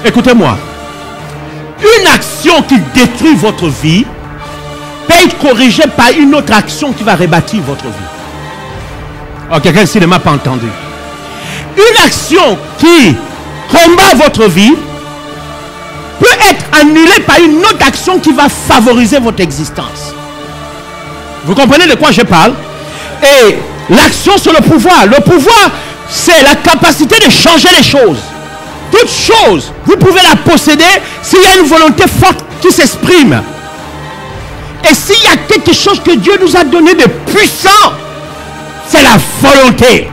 Écoutez-moi. Une action qui détruit votre vie peut être corrigée par une autre action qui va rebâtir votre vie. Oh, quelqu'un ici ne m'a pas entendu. Une action qui combat votre vie peut être annulée par une autre action qui va favoriser votre existence. Vous comprenez de quoi je parle? Et l'action, c'est le pouvoir. Le pouvoir, c'est la capacité de changer les choses. Toute chose, vous pouvez la posséder s'il y a une volonté forte qui s'exprime. Et s'il y a quelque chose que Dieu nous a donné de puissant, c'est la volonté.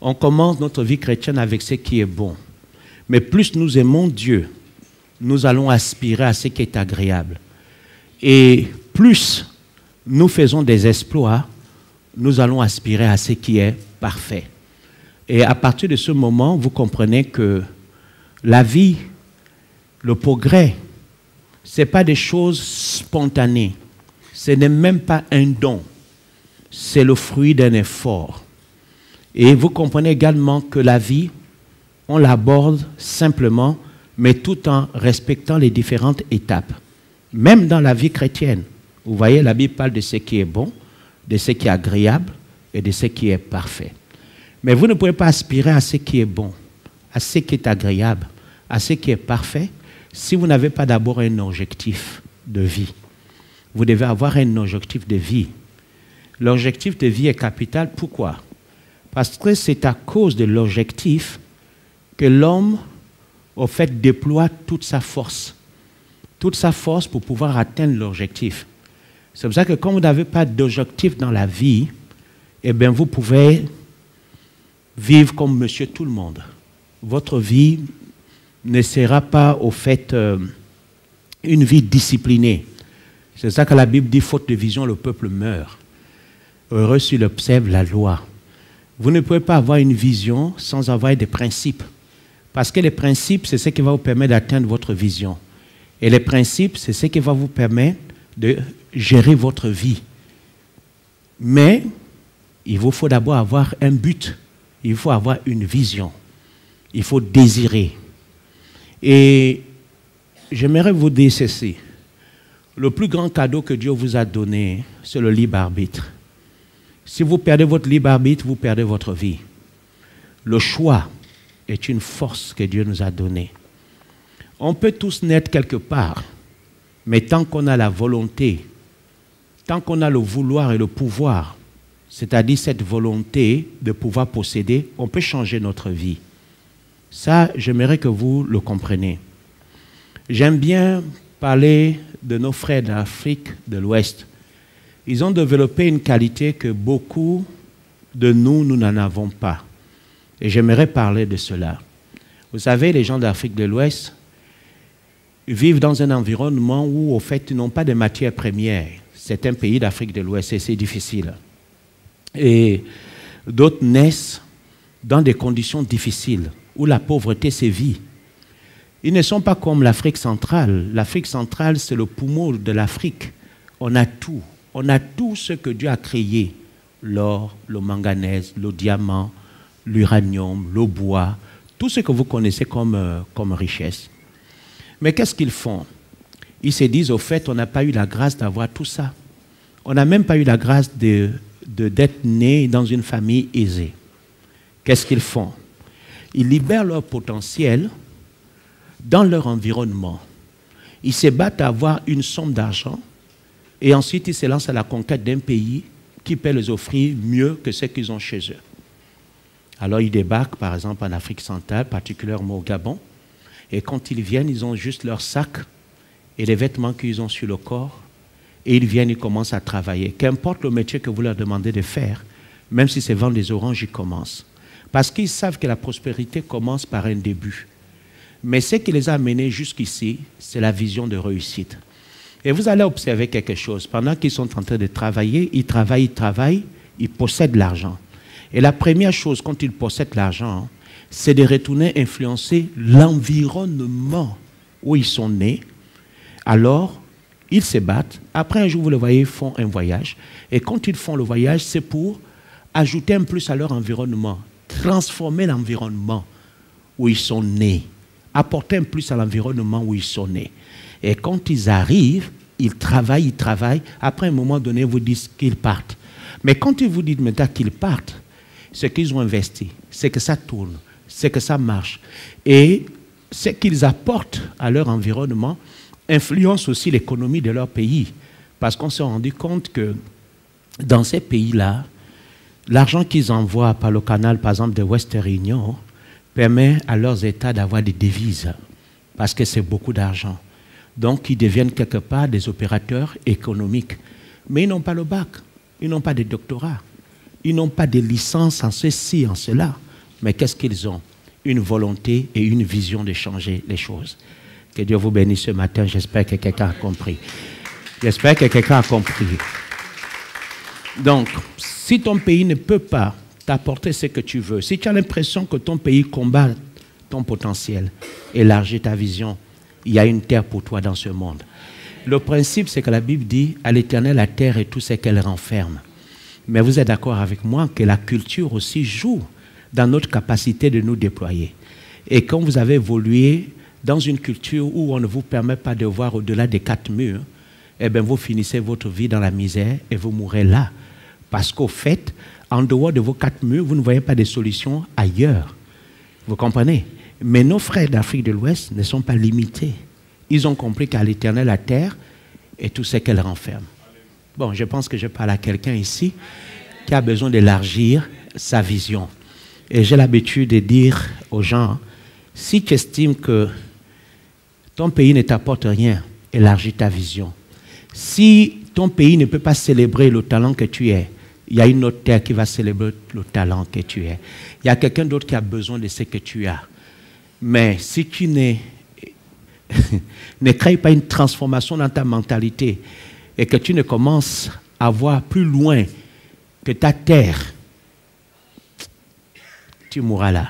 On commence notre vie chrétienne avec ce qui est bon. Mais plus nous aimons Dieu, nous allons aspirer à ce qui est agréable. Et plus nous faisons des exploits, nous allons aspirer à ce qui est parfait. Et à partir de ce moment, vous comprenez que la vie, le progrès, ce n'est pas des choses spontanées. Ce n'est même pas un don. C'est le fruit d'un effort. Et vous comprenez également que la vie, on l'aborde simplement, mais tout en respectant les différentes étapes. Même dans la vie chrétienne, vous voyez, la Bible parle de ce qui est bon, de ce qui est agréable et de ce qui est parfait. Mais vous ne pouvez pas aspirer à ce qui est bon, à ce qui est agréable, à ce qui est parfait, si vous n'avez pas d'abord un objectif de vie. Vous devez avoir un objectif de vie. L'objectif de vie est capital. Pourquoi? Parce que c'est à cause de l'objectif que l'homme, au fait, déploie toute sa force pour pouvoir atteindre l'objectif. C'est pour ça que quand vous n'avez pas d'objectif dans la vie, eh bien, vous pouvez vivre comme monsieur tout le monde. Votre vie ne sera pas, au fait, une vie disciplinée. C'est ça que la Bible dit, faute de vision, le peuple meurt. Heureux s'il observe la loi. Vous ne pouvez pas avoir une vision sans avoir des principes. Parce que les principes, c'est ce qui va vous permettre d'atteindre votre vision. Et les principes, c'est ce qui va vous permettre de gérer votre vie. Mais il vous faut d'abord avoir un but. Il faut avoir une vision. Il faut désirer. Et j'aimerais vous dire ceci. Le plus grand cadeau que Dieu vous a donné, c'est le libre arbitre. Si vous perdez votre libre arbitre, vous perdez votre vie. Le choix est une force que Dieu nous a donnée. On peut tous naître quelque part, mais tant qu'on a la volonté, tant qu'on a le vouloir et le pouvoir, c'est-à-dire cette volonté de pouvoir posséder, on peut changer notre vie. Ça, j'aimerais que vous le compreniez. J'aime bien parler de nos frères d'Afrique de l'Ouest. Ils ont développé une qualité que beaucoup de nous n'en avons pas. Et j'aimerais parler de cela. Vous savez, les gens d'Afrique de l'Ouest vivent dans un environnement où, au fait, ils n'ont pas de matières premières. C'est un pays d'Afrique de l'Ouest et c'est difficile. Et d'autres naissent dans des conditions difficiles, où la pauvreté sévit. Ils ne sont pas comme l'Afrique centrale. L'Afrique centrale, c'est le poumon de l'Afrique. On a tout. On a tout ce que Dieu a créé. L'or, le manganèse, le diamant, l'uranium, le bois, tout ce que vous connaissez comme richesse. Mais qu'est-ce qu'ils font? Ils se disent, au fait, on n'a pas eu la grâce d'avoir tout ça. On n'a même pas eu la grâce d'être né dans une famille aisée. Qu'est-ce qu'ils font? Ils libèrent leur potentiel dans leur environnement. Ils se battent à avoir une somme d'argent et ensuite ils se lancent à la conquête d'un pays qui peut les offrir mieux que ce qu'ils ont chez eux. Alors ils débarquent par exemple en Afrique centrale, particulièrement au Gabon, et quand ils viennent, ils ont juste leur sac et les vêtements qu'ils ont sur le corps, et ils viennent, ils commencent à travailler. Qu'importe le métier que vous leur demandez de faire, même si c'est vendre des oranges, ils commencent. Parce qu'ils savent que la prospérité commence par un début. Mais ce qui les a amenés jusqu'ici, c'est la vision de réussite. Et vous allez observer quelque chose. Pendant qu'ils sont en train de travailler, ils travaillent, ils possèdent l'argent. Et la première chose, quand ils possèdent l'argent, c'est de retourner influencer l'environnement où ils sont nés. Alors, ils se battent. Après, un jour, vous le voyez, ils font un voyage. Et quand ils font le voyage, c'est pour ajouter un plus à leur environnement, transformer l'environnement où ils sont nés, apporter un plus à l'environnement où ils sont nés. Et quand ils arrivent, ils travaillent. Après un moment donné, ils vous disent qu'ils partent. Mais quand ils vous disent maintenant qu'ils partent, c'est qu'ils ont investi, c'est que ça tourne, c'est que ça marche. Et ce qu'ils apportent à leur environnement influence aussi l'économie de leur pays. Parce qu'on s'est rendu compte que dans ces pays-là, l'argent qu'ils envoient par le canal, par exemple, de Western Union, permet à leurs États d'avoir des devises. Parce que c'est beaucoup d'argent. Donc, ils deviennent quelque part des opérateurs économiques. Mais ils n'ont pas le bac, ils n'ont pas de doctorat, ils n'ont pas de licence en ceci, en cela. Mais qu'est-ce qu'ils ont? Une volonté et une vision de changer les choses. Que Dieu vous bénisse ce matin. J'espère que quelqu'un a compris. J'espère que quelqu'un a compris. Donc, si ton pays ne peut pas t'apporter ce que tu veux, si tu as l'impression que ton pays combat ton potentiel, élargis ta vision, il y a une terre pour toi dans ce monde. Le principe, c'est que la Bible dit à l'Éternel la terre et tout ce qu'elle renferme. Mais vous êtes d'accord avec moi que la culture aussi joue dans notre capacité de nous déployer. Et quand vous avez évolué dans une culture où on ne vous permet pas de voir au-delà des 4 murs, eh bien vous finissez votre vie dans la misère et vous mourrez là. Parce qu'au fait, en dehors de vos 4 murs, vous ne voyez pas de solution ailleurs. Vous comprenez? Mais nos frères d'Afrique de l'Ouest ne sont pas limités. Ils ont compris qu'à l'Éternel la terre et tout ce qu'elle renferme. Bon, je pense que je parle à quelqu'un ici qui a besoin d'élargir sa vision. Et j'ai l'habitude de dire aux gens, si tu estimes que ton pays ne t'apporte rien, élargis ta vision. Si ton pays ne peut pas célébrer le talent que tu es, il y a une autre terre qui va célébrer le talent que tu es. Il y a quelqu'un d'autre qui a besoin de ce que tu as. Mais si tu ne crées pas une transformation dans ta mentalité et que tu ne commences à voir plus loin que ta terre, tu mourras là.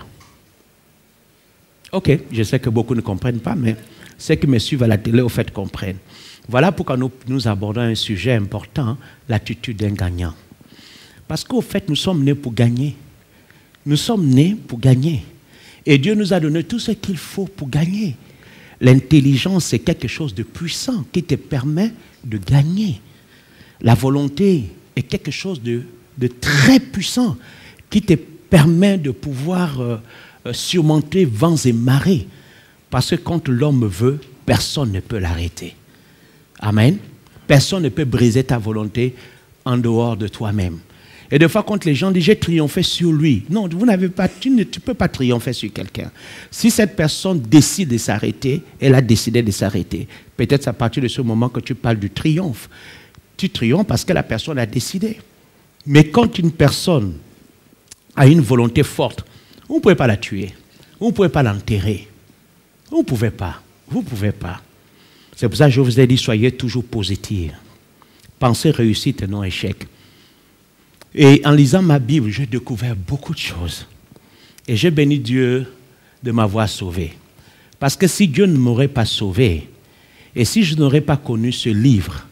Ok, je sais que beaucoup ne comprennent pas, mais ceux qui me suivent à la télé, au fait, comprennent. Voilà pourquoi nous abordons un sujet important, l'attitude d'un gagnant. Parce qu'au fait, nous sommes nés pour gagner. Nous sommes nés pour gagner. Et Dieu nous a donné tout ce qu'il faut pour gagner. L'intelligence, c'est quelque chose de puissant qui te permet de gagner. La volonté est quelque chose de très puissant qui te permet de pouvoir surmonter vents et marées. Parce que quand l'homme veut, personne ne peut l'arrêter. Amen. Personne ne peut briser ta volonté en dehors de toi-même. Et des fois, quand les gens disent « j'ai triomphé sur lui », non, tu ne peux pas triompher sur quelqu'un. Si cette personne décide de s'arrêter, elle a décidé de s'arrêter. Peut-être c'est à partir de ce moment que tu parles du triomphe. Tu triomphes parce que la personne a décidé. Mais quand une personne a une volonté forte, vous ne pouvez pas la tuer. Vous ne pouvez pas l'enterrer. Vous ne pouvez pas. Vous ne pouvez pas. C'est pour ça que je vous ai dit, soyez toujours positifs. Pensez réussite et non échec. Et en lisant ma Bible, j'ai découvert beaucoup de choses. Et j'ai béni Dieu de m'avoir sauvé. Parce que si Dieu ne m'aurait pas sauvé, et si je n'aurais pas connu ce livre,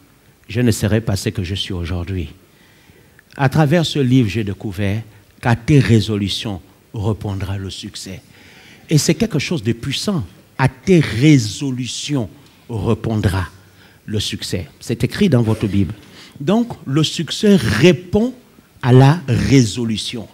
je ne serais pas ce que je suis aujourd'hui. À travers ce livre, j'ai découvert qu'à tes résolutions répondra le succès. Et c'est quelque chose de puissant. À tes résolutions répondra le succès. C'est écrit dans votre Bible. Donc, le succès répond à la résolution.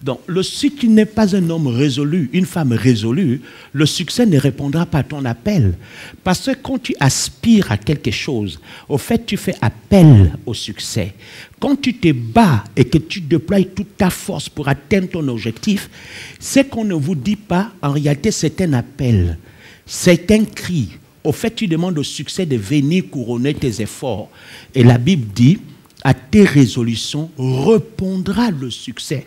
Donc, si tu n'es pas un homme résolu, une femme résolue, le succès ne répondra pas à ton appel. Parce que quand tu aspires à quelque chose, au fait, tu fais appel au succès. Quand tu te bats et que tu déploies toute ta force pour atteindre ton objectif, ce qu'on ne vous dit pas, en réalité, c'est un appel. C'est un cri. Au fait, tu demandes au succès de venir couronner tes efforts. Et la Bible dit, à tes résolutions répondra le succès.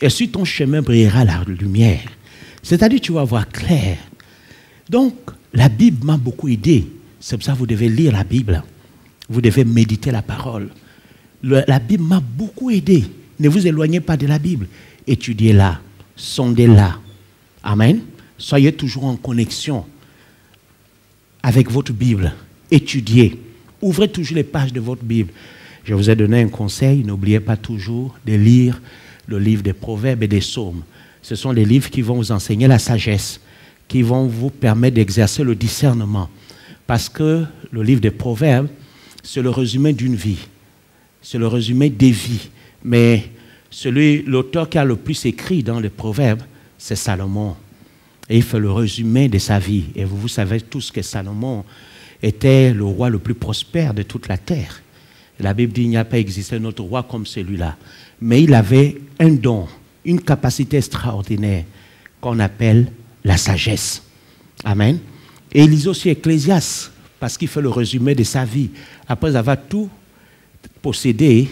Et sur ton chemin brillera la lumière. C'est-à-dire tu vas voir clair. Donc, la Bible m'a beaucoup aidé. C'est pour ça que vous devez lire la Bible. Vous devez méditer la parole. La Bible m'a beaucoup aidé. Ne vous éloignez pas de la Bible. Étudiez-la. Sondez-la. Amen. Soyez toujours en connexion avec votre Bible. Étudiez. Ouvrez toujours les pages de votre Bible. Je vous ai donné un conseil, n'oubliez pas toujours de lire le livre des Proverbes et des Psaumes. Ce sont des livres qui vont vous enseigner la sagesse, qui vont vous permettre d'exercer le discernement. Parce que le livre des Proverbes, c'est le résumé d'une vie. C'est le résumé des vies. Mais l'auteur qui a le plus écrit dans les Proverbes, c'est Salomon. Et il fait le résumé de sa vie. Et vous savez tous que Salomon était le roi le plus prospère de toute la terre. La Bible dit qu'il n'y a pas existé un autre roi comme celui-là. Mais il avait un don, une capacité extraordinaire qu'on appelle la sagesse. Amen. Et il lit aussi Ecclésiaste, parce qu'il fait le résumé de sa vie. Après avoir tout possédé,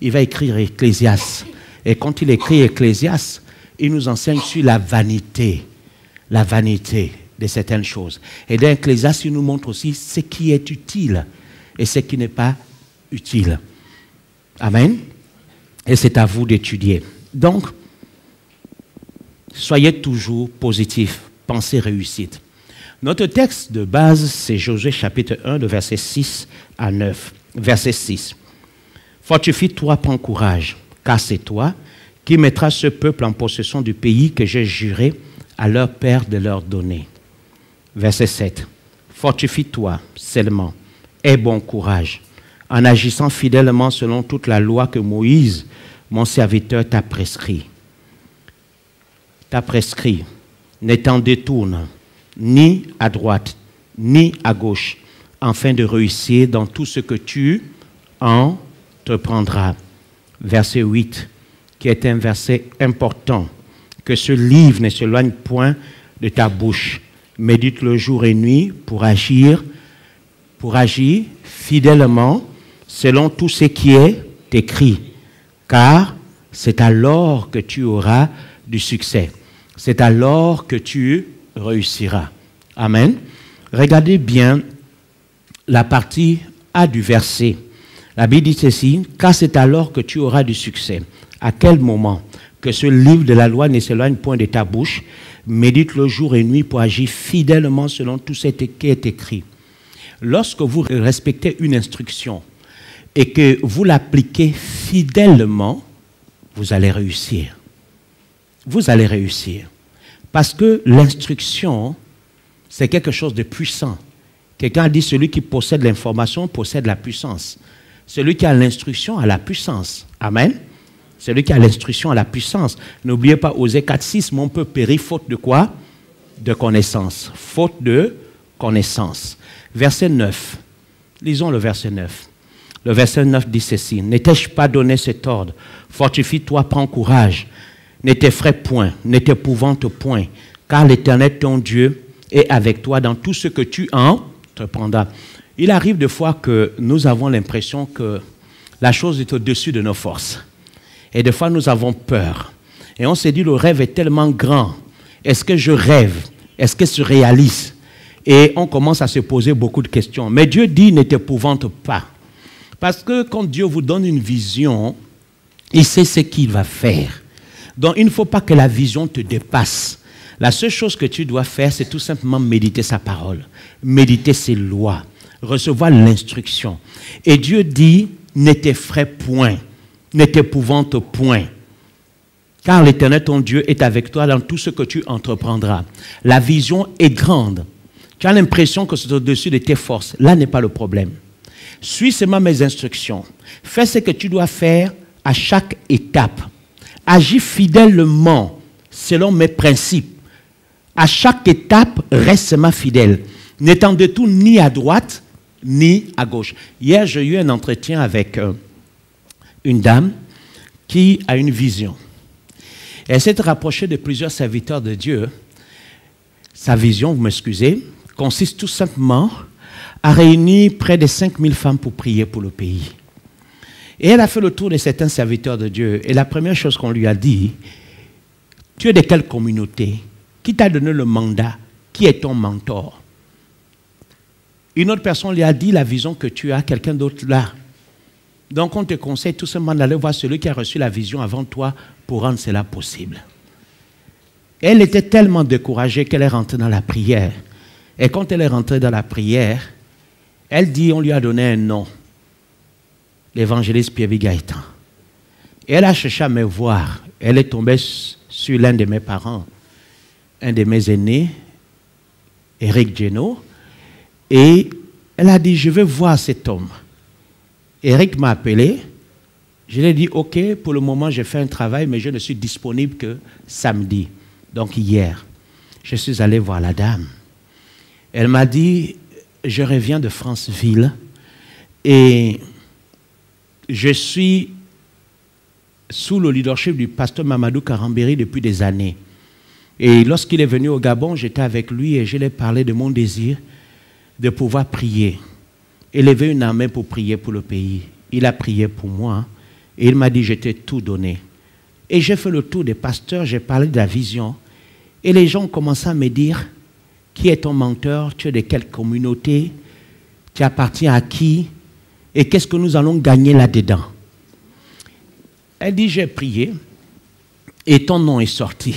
il va écrire Ecclésiaste. Et quand il écrit Ecclésiaste, il nous enseigne sur la vanité de certaines choses. Et dans Ecclésiaste, il nous montre aussi ce qui est utile et ce qui n'est pas utile. Amen. Et c'est à vous d'étudier. Donc, soyez toujours positifs, pensez réussite. Notre texte de base, c'est Josué chapitre 1, de verset 6 à 9. Verset 6. Fortifie-toi, prends courage, car c'est toi qui mettras ce peuple en possession du pays que j'ai juré à leur père de leur donner. Verset 7. Fortifie-toi seulement, aie bon courage, en agissant fidèlement selon toute la loi que Moïse, mon serviteur, t'a prescrit. Ne t'en détourne ni à droite, ni à gauche, afin de réussir dans tout ce que tu entreprendras. Verset 8, qui est un verset important. Que ce livre ne s'éloigne point de ta bouche. Médite-le jour et nuit pour agir fidèlement selon tout ce qui est écrit. Car c'est alors que tu auras du succès. C'est alors que tu réussiras. Amen. Regardez bien la partie A du verset. La Bible dit ceci, car c'est alors que tu auras du succès. À quel moment? Que ce livre de la loi ne s'éloigne point de ta bouche, médite le jour et nuit pour agir fidèlement selon tout ce qui est écrit. Lorsque vous respectez une instruction et que vous l'appliquez fidèlement, vous allez réussir. Vous allez réussir. Parce que l'instruction, c'est quelque chose de puissant. Quelqu'un a dit, celui qui possède l'information possède la puissance. Celui qui a l'instruction a la puissance. Amen. Celui qui a l'instruction a la puissance. N'oubliez pas, Osée 4.6, mon peuple périt faute de quoi? De connaissance. Faute de connaissance. Verset 9. Lisons le verset 9. Le verset 9 dit ceci. Ne t'ai-je pas donné cet ordre? Fortifie-toi, prends courage. Ne t'effraie point, ne t'épouvante point, car l'Éternel ton Dieu est avec toi dans tout ce que tu entreprendras. Il arrive des fois que nous avons l'impression que la chose est au-dessus de nos forces. Et des fois, nous avons peur. Et on s'est dit, le rêve est tellement grand. Est-ce que je rêve? Est-ce que je réalise? Et on commence à se poser beaucoup de questions. Mais Dieu dit, ne t'épouvante pas. Parce que quand Dieu vous donne une vision, il sait ce qu'il va faire. Donc, il ne faut pas que la vision te dépasse. La seule chose que tu dois faire, c'est tout simplement méditer sa parole, méditer ses lois, recevoir l'instruction. Et Dieu dit, ne t'effraie point, ne t'épouvante point, car l'Éternel ton Dieu est avec toi dans tout ce que tu entreprendras. La vision est grande. Tu as l'impression que c'est au-dessus de tes forces. Là n'est pas le problème. Suis seulement mes instructions. Fais ce que tu dois faire à chaque étape. Agis fidèlement selon mes principes. À chaque étape, reste seulement fidèle. Ne t'en détourne ni à droite, ni à gauche. Hier, j'ai eu un entretien avec une dame qui a une vision. Elle s'est rapprochée de plusieurs serviteurs de Dieu. Sa vision, vous m'excusez, consiste tout simplement à réunir près de 5000 femmes pour prier pour le pays. Et elle a fait le tour de certains serviteurs de Dieu. Et la première chose qu'on lui a dit, tu es de quelle communauté? Qui t'a donné le mandat? Qui est ton mentor? Une autre personne lui a dit la vision que tu as, quelqu'un d'autre là. Donc on te conseille tout simplement d'aller voir celui qui a reçu la vision avant toi pour rendre cela possible. Elle était tellement découragée qu'elle est rentrée dans la prière. Et quand elle est rentrée dans la prière, Elle dit, on lui a donné un nom, l'évangéliste Pierre Gaëtan. Et elle a cherché à me voir. Elle est tombée sur l'un de mes parents, un de mes aînés, Éric Geno, et elle a dit, je veux voir cet homme. Éric m'a appelé, je lui ai dit, ok, pour le moment j'ai fait un travail, mais je ne suis disponible que samedi, donc hier. Je suis allé voir la dame. Elle m'a dit, je reviens de Franceville et je suis sous le leadership du pasteur Mamadou Karambéry depuis des années. Et lorsqu'il est venu au Gabon, j'étais avec lui et je lui ai parlé de mon désir de pouvoir prier, élever une armée pour prier pour le pays. Il a prié pour moi et il m'a dit, je t'ai tout donné. Et j'ai fait le tour des pasteurs, j'ai parlé de la vision et les gens ont commencé à me dire, qui est ton menteur, tu es de quelle communauté, tu appartiens à qui et qu'est-ce que nous allons gagner là-dedans. Elle dit, j'ai prié et ton nom est sorti.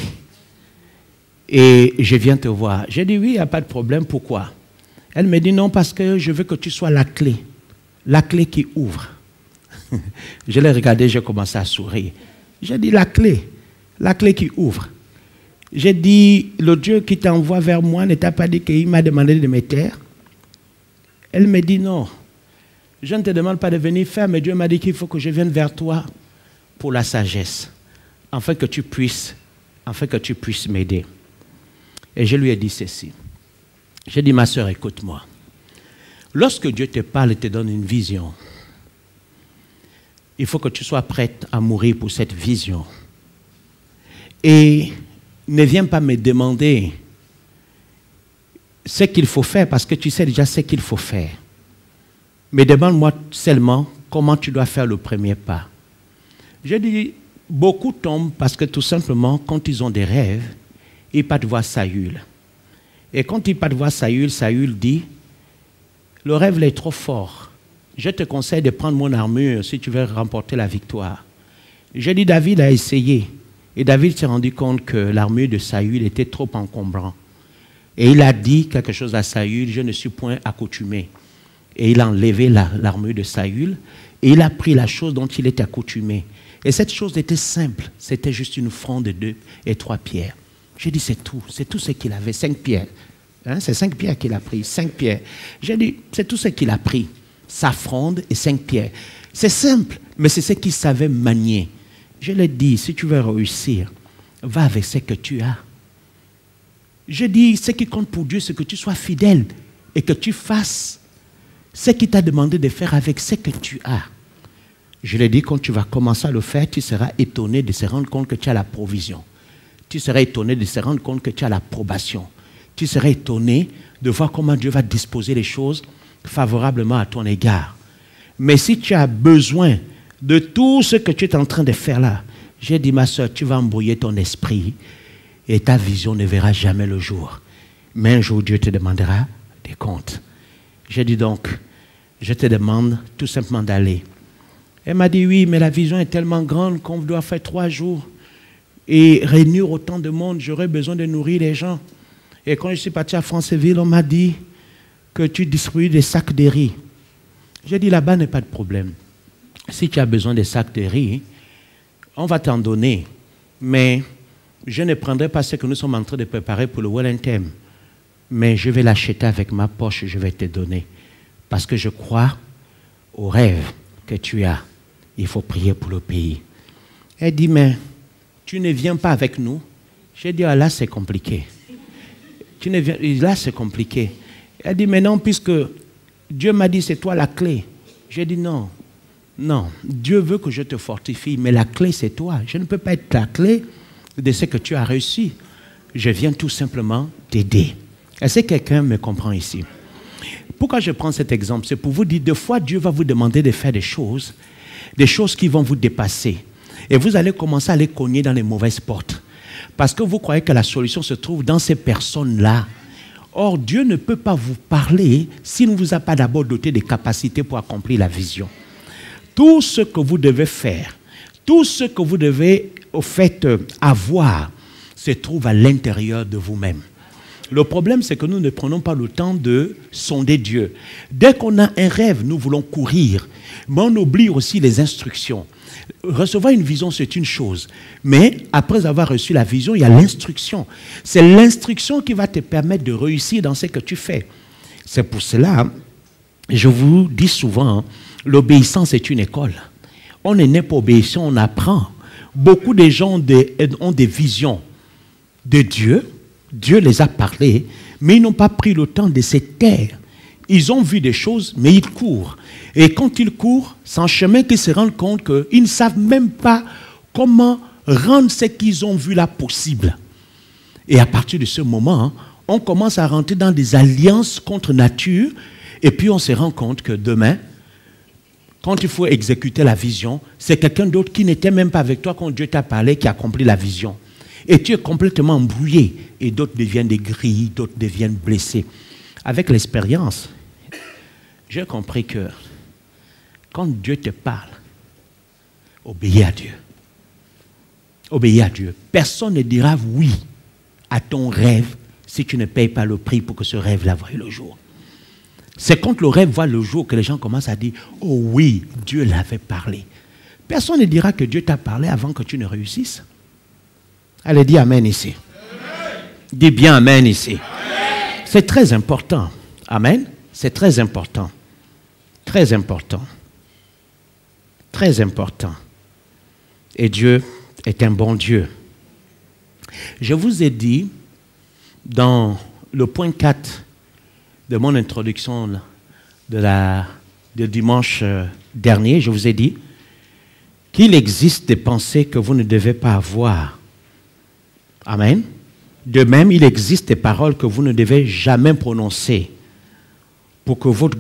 Et je viens te voir. J'ai dit, oui, il n'y a pas de problème. Pourquoi? Elle me dit, non, parce que je veux que tu sois la clé qui ouvre. Je l'ai regardé, j'ai commencé à sourire. J'ai dit, la clé qui ouvre. J'ai dit, le Dieu qui t'envoie vers moi ne t'a pas dit qu'il m'a demandé de me taire? Elle me dit, non, je ne te demande pas de venir faire, mais Dieu m'a dit qu'il faut que je vienne vers toi pour la sagesse, afin que tu puisses m'aider. Et je lui ai dit ceci. J'ai dit, ma sœur, écoute-moi. Lorsque Dieu te parle et te donne une vision, il faut que tu sois prête à mourir pour cette vision. Et ne viens pas me demander ce qu'il faut faire, parce que tu sais déjà ce qu'il faut faire. Mais demande-moi seulement comment tu dois faire le premier pas. J'ai dit, beaucoup tombent parce que tout simplement, quand ils ont des rêves, ils partent voir Saül. Et quand ils partent voir Saül, Saül dit, le rêve est trop fort. Je te conseille de prendre mon armure si tu veux remporter la victoire. J'ai dit, David a essayé. Et David s'est rendu compte que l'armure de Saül était trop encombrant. Et il a dit quelque chose à Saül, je ne suis point accoutumé. Et il a enlevé l'armure de Saül et il a pris la chose dont il était accoutumé. Et cette chose était simple, c'était juste une fronde de 2 et 3 pierres. J'ai dit, c'est tout ce qu'il avait, 5 pierres. Hein, c'est 5 pierres qu'il a pris, 5 pierres. J'ai dit, c'est tout ce qu'il a pris, sa fronde et 5 pierres. C'est simple, mais c'est ce qu'il savait manier. Je l'ai dit, si tu veux réussir, va avec ce que tu as. Je dis, ce qui compte pour Dieu, c'est que tu sois fidèle et que tu fasses ce qu'il t'a demandé de faire avec ce que tu as. Je l'ai dit, quand tu vas commencer à le faire, tu seras étonné de se rendre compte que tu as la provision. Tu seras étonné de se rendre compte que tu as l'approbation. Tu seras étonné de voir comment Dieu va disposer les choses favorablement à ton égard. Mais si tu as besoin de tout ce que tu es en train de faire là, j'ai dit, ma soeur, tu vas embrouiller ton esprit et ta vision ne verra jamais le jour. Mais un jour, Dieu te demandera des comptes. J'ai dit donc, je te demande tout simplement d'aller. Elle m'a dit, oui, mais la vision est tellement grande qu'on doit faire 3 jours et réunir autant de monde, j'aurais besoin de nourrir les gens. Et quand je suis parti à Franceville, on m'a dit que tu distribues des sacs de riz. J'ai dit, là-bas n'est pas de problème. Si tu as besoin de sacs de riz, on va t'en donner. Mais je ne prendrai pas ce que nous sommes en train de préparer pour le Wellington. Mais je vais l'acheter avec ma poche, je vais te donner. Parce que je crois au rêve que tu as. Il faut prier pour le pays. Elle dit, mais tu ne viens pas avec nous? J'ai dit, ah, là c'est compliqué. Là c'est compliqué. Elle dit, mais non, puisque Dieu m'a dit, c'est toi la clé. J'ai dit, non. Non, Dieu veut que je te fortifie, mais la clé c'est toi. Je ne peux pas être la clé de ce que tu as réussi. Je viens tout simplement t'aider. Est-ce que quelqu'un me comprend ici? Pourquoi je prends cet exemple? C'est pour vous dire, des fois Dieu va vous demander de faire des choses qui vont vous dépasser. Et vous allez commencer à les cogner dans les mauvaises portes. Parce que vous croyez que la solution se trouve dans ces personnes-là. Or, Dieu ne peut pas vous parler s'il ne vous a pas d'abord doté des capacités pour accomplir la vision. Tout ce que vous devez faire, tout ce que vous devez au fait avoir, se trouve à l'intérieur de vous-même. Le problème, c'est que nous ne prenons pas le temps de sonder Dieu. Dès qu'on a un rêve, nous voulons courir. Mais on oublie aussi les instructions. Recevoir une vision, c'est une chose. Mais après avoir reçu la vision, il y a l'instruction. C'est l'instruction qui va te permettre de réussir dans ce que tu fais. C'est pour cela, je vous dis souvent, l'obéissance est une école. On n'est né pour obéir, on apprend. Beaucoup de gens ont des visions de Dieu. Dieu les a parlé, mais ils n'ont pas pris le temps de se taire. Ils ont vu des choses, mais ils courent. Et quand ils courent, c'est en chemin qu'ils se rendent compte qu'ils ne savent même pas comment rendre ce qu'ils ont vu là possible. Et à partir de ce moment, on commence à rentrer dans des alliances contre nature, et puis on se rend compte que demain, quand il faut exécuter la vision, c'est quelqu'un d'autre qui n'était même pas avec toi quand Dieu t'a parlé qui accomplit la vision. Et tu es complètement embrouillé. Et d'autres deviennent des grilles, d'autres deviennent blessés. Avec l'expérience, j'ai compris que quand Dieu te parle, obéis à Dieu. Obéis à Dieu. Personne ne dira oui à ton rêve si tu ne payes pas le prix pour que ce rêve-là voie le jour. C'est quand le rêve voit le jour que les gens commencent à dire « Oh oui, Dieu l'avait parlé ». Personne ne dira que Dieu t'a parlé avant que tu ne réussisses. Allez, dis Amen ici. Amen. Dis bien Amen ici. C'est très important. Amen. C'est très important. Très important. Très important. Et Dieu est un bon Dieu. Je vous ai dit, dans le point 4 de mon introduction de dimanche dernier, je vous ai dit qu'il existe des pensées que vous ne devez pas avoir. Amen. De même, il existe des paroles que vous ne devez jamais prononcer pour que votre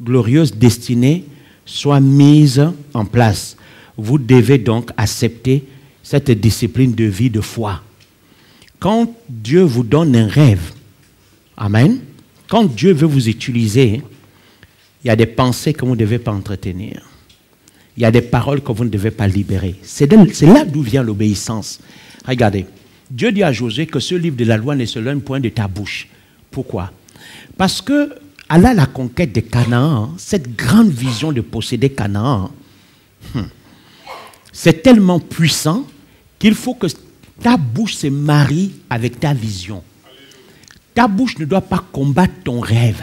glorieuse destinée soit mise en place. Vous devez donc accepter cette discipline de vie de foi. Quand Dieu vous donne un rêve, amen, quand Dieu veut vous utiliser, il y a des pensées que vous ne devez pas entretenir. Il y a des paroles que vous ne devez pas libérer. C'est là d'où vient l'obéissance. Regardez, Dieu dit à Josué que ce livre de la loi ne s'éloigne point de ta bouche. Pourquoi? Parce que à la conquête de Canaan, cette grande vision de posséder Canaan, c'est tellement puissant qu'il faut que ta bouche se marie avec ta vision. Ta bouche ne doit pas combattre ton rêve.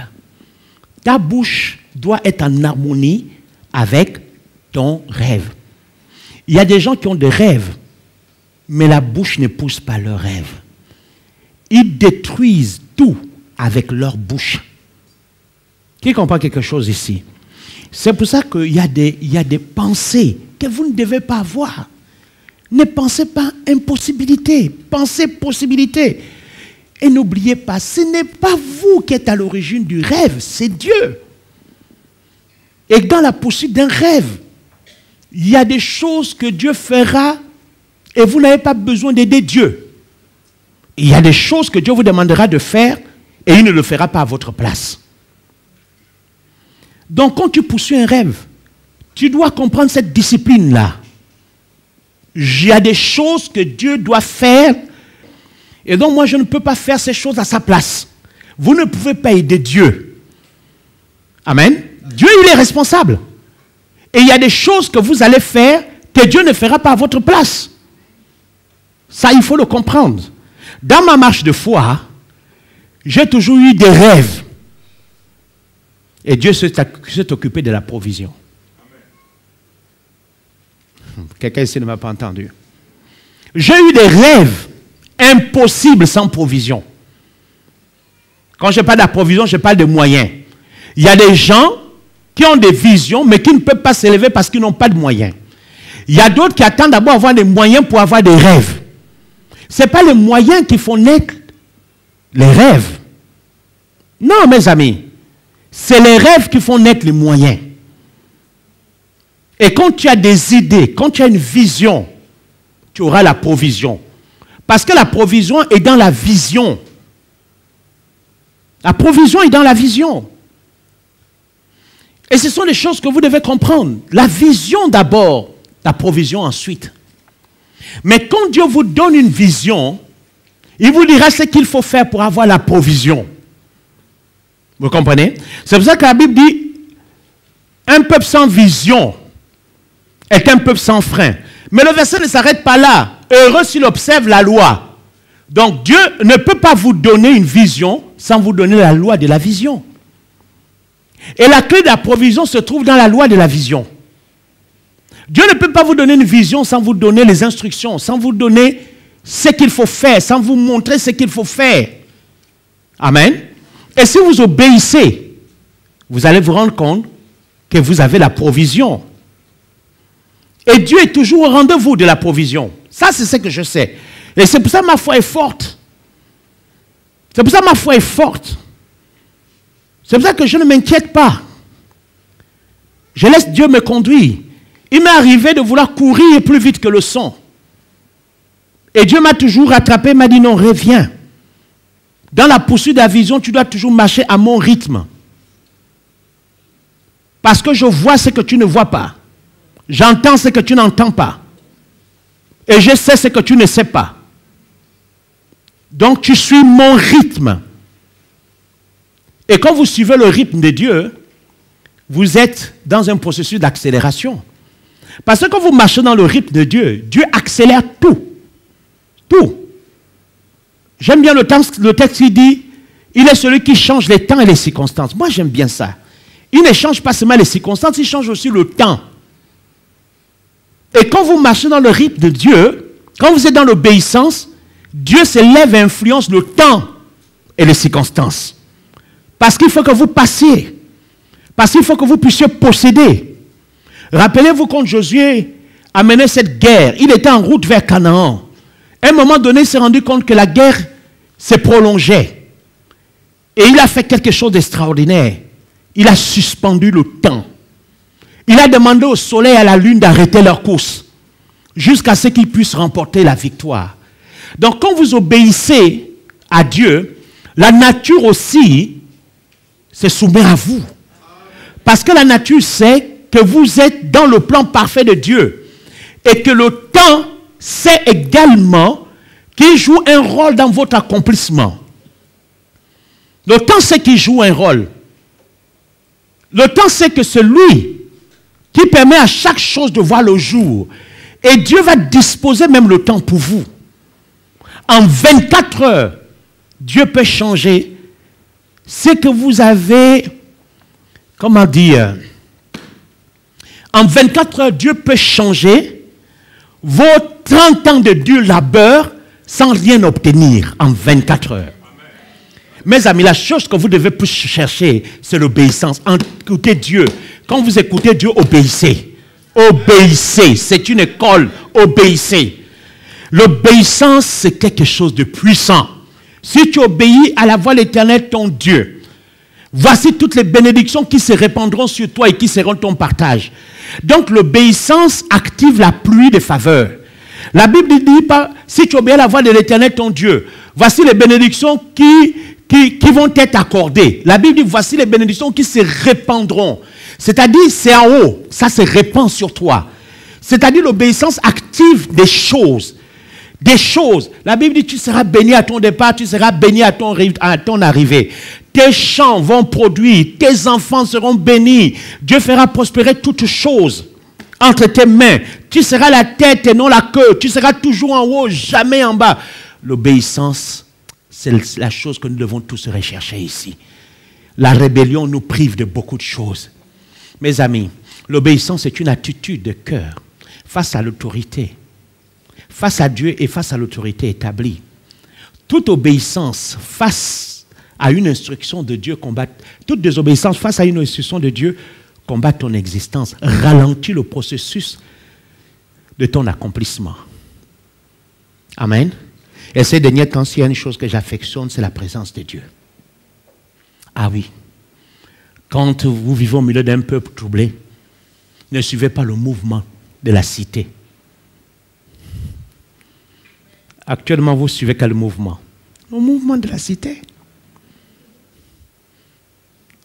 Ta bouche doit être en harmonie avec ton rêve. Il y a des gens qui ont des rêves, mais la bouche ne pousse pas leurs rêves. Ils détruisent tout avec leur bouche. Qui comprend quelque chose ici? C'est pour ça qu'il y a des pensées que vous ne devez pas avoir. Ne pensez pas impossibilité, pensez possibilité. Et n'oubliez pas, ce n'est pas vous qui êtes à l'origine du rêve, c'est Dieu. Et dans la poursuite d'un rêve, il y a des choses que Dieu fera et vous n'avez pas besoin d'aider Dieu. Il y a des choses que Dieu vous demandera de faire et il ne le fera pas à votre place. Donc quand tu poursuis un rêve, tu dois comprendre cette discipline-là. Il y a des choses que Dieu doit faire et donc moi je ne peux pas faire ces choses à sa place. Vous ne pouvez pas aider Dieu. Amen. Dieu, il est responsable. Et il y a des choses que vous allez faire que Dieu ne fera pas à votre place. Ça, il faut le comprendre. Dans ma marche de foi, j'ai toujours eu des rêves. Et Dieu s'est occupé de la provision. Quelqu'un ici ne m'a pas entendu. J'ai eu des rêves impossibles sans provision. Quand je parle de la provision, je parle de moyens. Il y a des gens qui ont des visions, mais qui ne peuvent pas s'élever parce qu'ils n'ont pas de moyens. Il y a d'autres qui attendent d'abord avoir des moyens pour avoir des rêves. Ce n'est pas les moyens qui font naître les rêves. Non, mes amis. C'est les rêves qui font naître les moyens. Et quand tu as des idées, quand tu as une vision, tu auras la provision. Parce que la provision est dans la vision. La provision est dans la vision. Et ce sont des choses que vous devez comprendre. La vision d'abord, la provision ensuite. Mais quand Dieu vous donne une vision, Il vous dira ce qu'il faut faire pour avoir la provision. Vous comprenez? C'est pour ça que la Bible dit, un peuple sans vision est un peuple sans frein. Mais le verset ne s'arrête pas là. Heureux s'il observe la loi. Donc Dieu ne peut pas vous donner une vision sans vous donner la loi de la vision. Et la clé de la provision se trouve dans la loi de la vision. Dieu ne peut pas vous donner une vision sans vous donner les instructions, sans vous donner ce qu'il faut faire, sans vous montrer ce qu'il faut faire. Amen. Et si vous obéissez, vous allez vous rendre compte que vous avez la provision. Et Dieu est toujours au rendez-vous de la provision. Ça, c'est ce que je sais. Et c'est pour ça que ma foi est forte. C'est pour ça que ma foi est forte. C'est pour ça que je ne m'inquiète pas. Je laisse Dieu me conduire. Il m'est arrivé de vouloir courir plus vite que le son. Et Dieu m'a toujours rattrapé, m'a dit non, reviens. Dans la poursuite de la vision, tu dois toujours marcher à mon rythme. Parce que je vois ce que tu ne vois pas. J'entends ce que tu n'entends pas. Et je sais ce que tu ne sais pas. Donc tu suis mon rythme. Et quand vous suivez le rythme de Dieu, vous êtes dans un processus d'accélération. Parce que quand vous marchez dans le rythme de Dieu, Dieu accélère tout. Tout. J'aime bien le texte qui dit, il est celui qui change les temps et les circonstances. Moi j'aime bien ça. Il ne change pas seulement les circonstances, il change aussi le temps. Et quand vous marchez dans le rythme de Dieu, quand vous êtes dans l'obéissance, Dieu se lève et influence le temps et les circonstances. Parce qu'il faut que vous passiez. Parce qu'il faut que vous puissiez posséder. Rappelez-vous quand Josué a mené cette guerre, il était en route vers Canaan. À un moment donné, il s'est rendu compte que la guerre s'est prolongée. Et il a fait quelque chose d'extraordinaire. Il a suspendu le temps. Il a demandé au soleil et à la lune d'arrêter leur course jusqu'à ce qu'ils puissent remporter la victoire. Donc quand vous obéissez à Dieu, la nature aussi se soumet à vous. Parce que la nature sait que vous êtes dans le plan parfait de Dieu. Et que le temps sait également qu'il joue un rôle dans votre accomplissement. Le temps sait qu'il joue un rôle. Le temps sait que c'est lui qui permet à chaque chose de voir le jour. Et Dieu va disposer même le temps pour vous. En 24 heures, Dieu peut changer ce que vous avez, comment dire, en 24 heures, Dieu peut changer vos 30 ans de dur labeur sans rien obtenir en 24 heures. Mes amis, la chose que vous devez plus chercher, c'est l'obéissance. Écoutez Dieu. Quand vous écoutez Dieu, obéissez. Obéissez. C'est une école. Obéissez. L'obéissance, c'est quelque chose de puissant. Si tu obéis à la voix de l'Éternel, ton Dieu, voici toutes les bénédictions qui se répandront sur toi et qui seront ton partage. Donc l'obéissance active la pluie de faveur. La Bible ne dit pas, si tu obéis à la voix de l'Éternel, ton Dieu, voici les bénédictions qui vont être accordées. La Bible dit, voici les bénédictions qui se répandront. C'est-à-dire, c'est en haut, ça se répand sur toi. C'est-à-dire, l'obéissance active des choses. Des choses. La Bible dit, tu seras béni à ton départ, tu seras béni à ton arrivée. Tes champs vont produire, tes enfants seront bénis. Dieu fera prospérer toutes choses entre tes mains. Tu seras la tête et non la queue. Tu seras toujours en haut, jamais en bas. L'obéissance, c'est la chose que nous devons tous rechercher ici. La rébellion nous prive de beaucoup de choses. Mes amis, l'obéissance est une attitude de cœur face à l'autorité. Face à Dieu et face à l'autorité établie. Toute obéissance face à une instruction de Dieu combat. Toute désobéissance face à une instruction de Dieu combat ton existence, ralentit le processus de ton accomplissement. Amen. Et ces derniers temps, s'il y a une chose que j'affectionne, c'est la présence de Dieu. Ah oui. Quand vous vivez au milieu d'un peuple troublé, ne suivez pas le mouvement de la cité. Actuellement, vous suivez quel mouvement? Le mouvement de la cité.